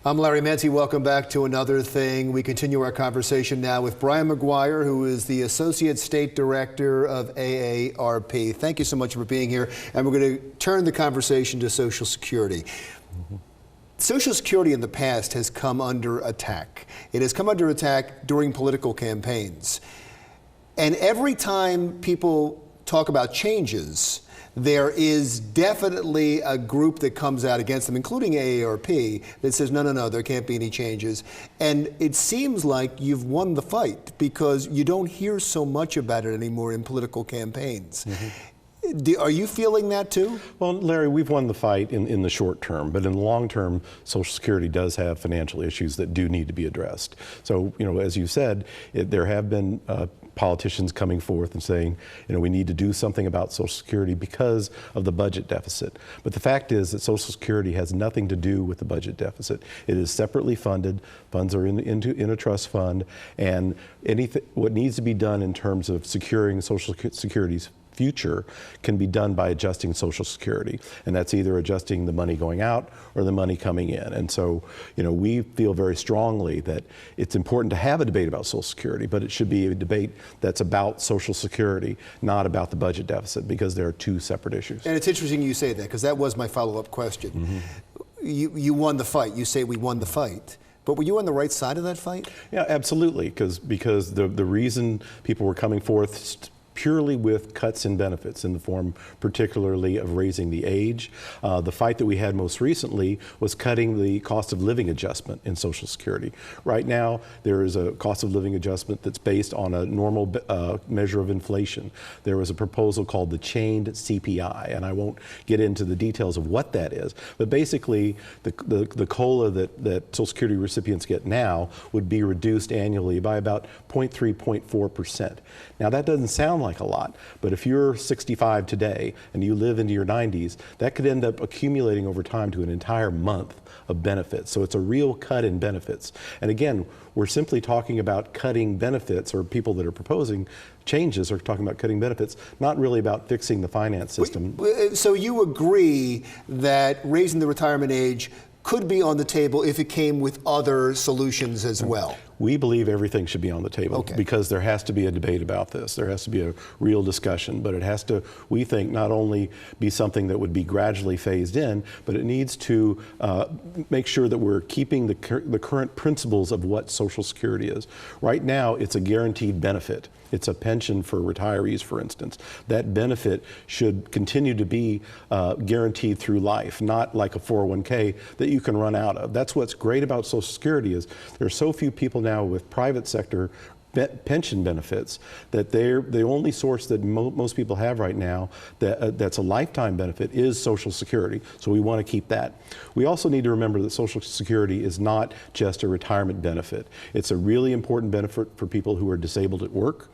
I'm Larry Menti. Welcome back to Another Thing. We continue our conversation now with Brian McGuire, who is the Associate State Director of AARP. Thank you so much for being here. And we're going to turn the conversation to Social Security. Social Security in the past has come under attack. It has come under attack during political campaigns. And every time people talk about changes, there is definitely a group that comes out against them, including AARP, that says, no, there can't be any changes. And it seems like you've won the fight because you don't hear so much about it anymore in political campaigns. Are you feeling that too? Well, Larry, we've won the fight in the short term, but in the long term, Social Security does have financial issues that do need to be addressed. So, as you said, there have been politicians coming forth and saying, we need to do something about Social Security because of the budget deficit. But the fact is that Social Security has nothing to do with the budget deficit. It is separately funded. Funds are in a trust fund, and what needs to be done in terms of securing Social Security's future can be done by adjusting Social Security, and that's either adjusting the money going out or the money coming in. And so, we feel very strongly that it's important to have a debate about Social Security, but it should be a debate that's about Social Security, not about the budget deficit, because there are two separate issues. And it's interesting you say that, because that was my follow-up question. You won the fight. You say we won the fight. But were you on the right side of that fight? Yeah, absolutely, because the reason people were coming forth purely with cuts in benefits in the form particularly of raising the age. The fight that we had most recently was cutting the cost of living adjustment in Social Security. Right now, there is a cost of living adjustment that's based on a normal measure of inflation. There was a proposal called the chained CPI, and I won't get into the details of what that is, but basically the COLA that Social Security recipients get now would be reduced annually by about 0.3, 0.4%. Now, that doesn't sound like a lot, but if you're 65 today and you live into your 90s, that could end up accumulating over time to an entire month of benefits. So it's a real cut in benefits. And again, we're simply talking about cutting benefits, or people that are proposing changes are talking about cutting benefits, not really about fixing the finance system. So you agree that raising the retirement age could be on the table if it came with other solutions as well? We believe everything should be on the table because there has to be a debate about this. There has to be a real discussion, but it has to, we think, not only be something that would be gradually phased in, but it needs to make sure that we're keeping the current principles of what Social Security is. Right now, it's a guaranteed benefit. It's a pension for retirees, for instance. That benefit should continue to be guaranteed through life, not like a 401k that you can run out of. That's what's great about Social Security is there are so few people now with private sector pension benefits that the only source that most people have right now that's a lifetime benefit is Social Security. So we want to keep that. We also need to remember that Social Security is not just a retirement benefit. It's a really important benefit for people who are disabled at work,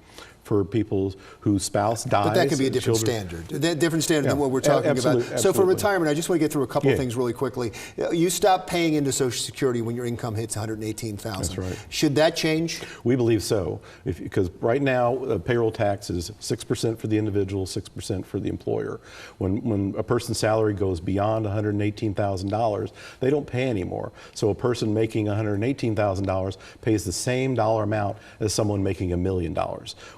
for people whose spouse dies. But that could be a different standard. Different standard than what we're talking about. So for retirement, I just want to get through a couple of things really quickly. You stop paying into Social Security when your income hits $118,000. That's right. Should that change? We believe so, because right now payroll tax is 6% for the individual, 6% for the employer. When a person's salary goes beyond $118,000, they don't pay anymore. So a person making $118,000 pays the same dollar amount as someone making $1 million.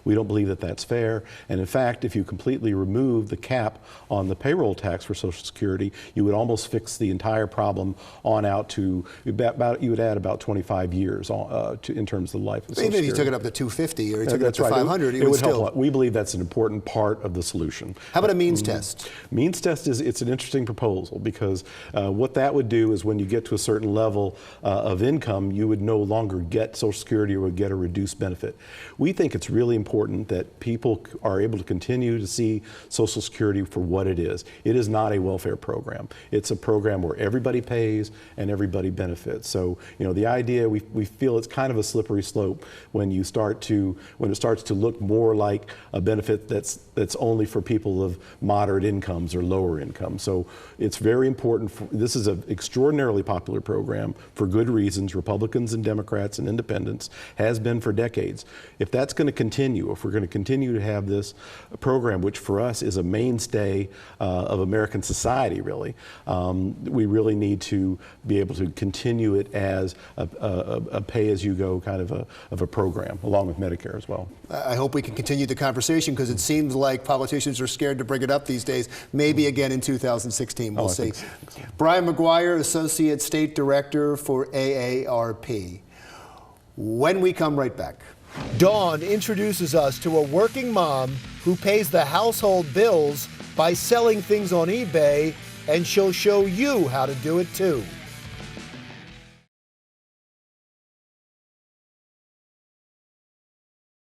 We don't believe that that's fair, and in fact, if you completely remove the cap on the payroll tax for Social Security, you would almost fix the entire problem on out to you would add about 25 years in terms of the life of Social Security. Even if you took it up to 250 or you took it up to 500, it would help a lot. We believe that's an important part of the solution. How about a means test? Means test it's an interesting proposal because what that would do is when you get to a certain level of income, you would no longer get Social Security or would get a reduced benefit. We think it's really important that people are able to continue to see Social Security for what it is. It is not a welfare program. It's a program where everybody pays and everybody benefits. So, the idea, we feel it's kind of a slippery slope when it starts to look more like a benefit that's only for people of moderate incomes or lower incomes. So it's very important. This is an extraordinarily popular program for good reasons. Republicans and Democrats and independents has been for decades. If that's going to continue, if we're going to continue to have this program, which for us is a mainstay of American society, really, we really need to be able to continue it as a pay-as-you-go kind of a program, along with Medicare as well. I hope we can continue the conversation, because it seems like politicians are scared to bring it up these days. Maybe again in 2016, we'll see. So. Brian McGuire, Associate State Director for AARP. When we come right back, Dawn introduces us to a working mom who pays the household bills by selling things on eBay, and she'll show you how to do it too.